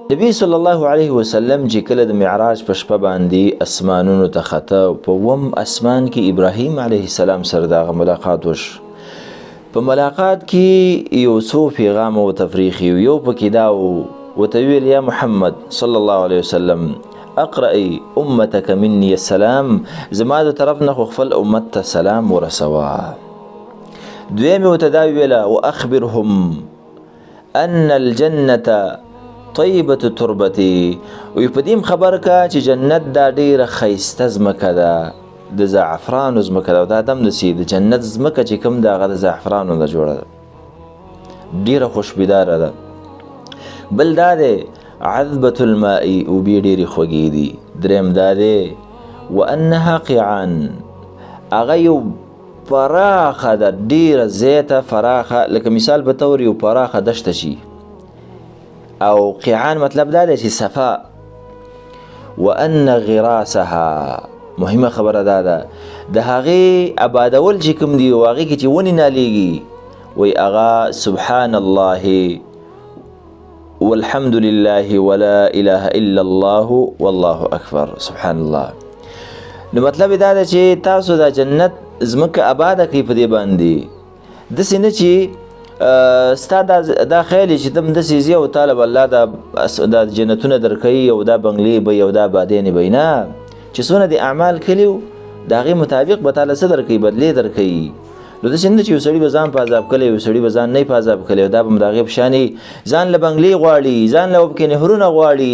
نبی صلی الله علیه وسلم چې کله د معراج په شپه باندې اسمانونو ته خته، په اووم اسمان کې ابراهیم علیه السلام سره دغه ملاقات وش. په ملاقات کې یو څو پیغام او تفریخ یو پکې دا ورته ویل یا محمد صلی الله علیه وسلم اقرئ امتك مني السلام، زما د طرف نه خپل امت ته سلام ورسوه. دویم ورته دا ویله واخبرهم ان الجنة طیبة تربتي، وی په دې خبر کا چې جنت دا ډیره ښایسته ځمکه ده، د زعفرانو ځمکه ده، او دا دم نسی د جنت ځمکه چې کوم ده هغه د زعفرانو نه جوړه ده، ډیره خوشبوداره ده. بل دا دی عذبة الماء، اوبې ډیرې خوږې دي. دریم دا دی وانها قیعان، هغه یو پراخه ده، ډیره زیاته فراخه، لکه مثال په طور یو پراخه دشته شي، او قیعان مطلب دا دی چې صفا. وان غراسها، مهمه خبره دا ده د هغې آبادول چې کوم دي، او هغې کې چې ونې نالیږي، وی هغه سبحان الله والحمد لله ولا اله الا الله والله اکبر سبحان الله. نو مطلب دا ده چې تاسو د جنت ځمکه آباده کړئ په دې باندې، داسې نه چې ستا دا خیال چې تم داسې ځي او طالب الله دا جنتونه درکوي او دا بنګلې به او دا بادیانې به نه، چې څونه د اعمال کړي د هغې مطابق به تعالی څه درکوي، بدلې درکوي. نو داسې نه چې یو سړي به ځان په عذاب کړی، یو سړي به ځان نه په عذاب کړی، او دا به هم د هغې په شانې ځان له بنګلې غواړي، ځان له به پکې نهرونه غواړي،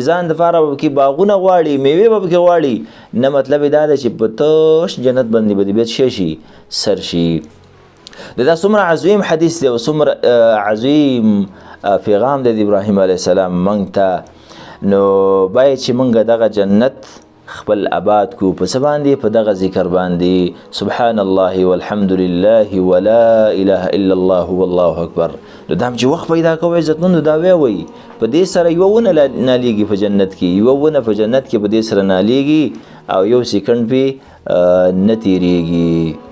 ځان دپاره به پکې باغونه غواړي، میوې به پکې غواړي. نه مطلب یې دا ده چې په تش جنت باندې به د بیت شي سر شي. دا څومره عظیم حدیث دی او څومره عظیم پیغام دی د ابراهیم علیه السلام موږ ته. نو باید چې موږ دغه جنت خپل آباد کو په څه باندې؟ په دغه ذکر باندې، سبحان الله والحمد لله ولا اله الا الله والله اکبر. نو دا هم چې وخت پیدا کوئ عزتمندو دا ویئ، په دې سره یوه ونه نالیږي په جنت کې، یوه ونه په جنت کې په دې سره نالیږي او یو سیکنډ پې نه تیریږي.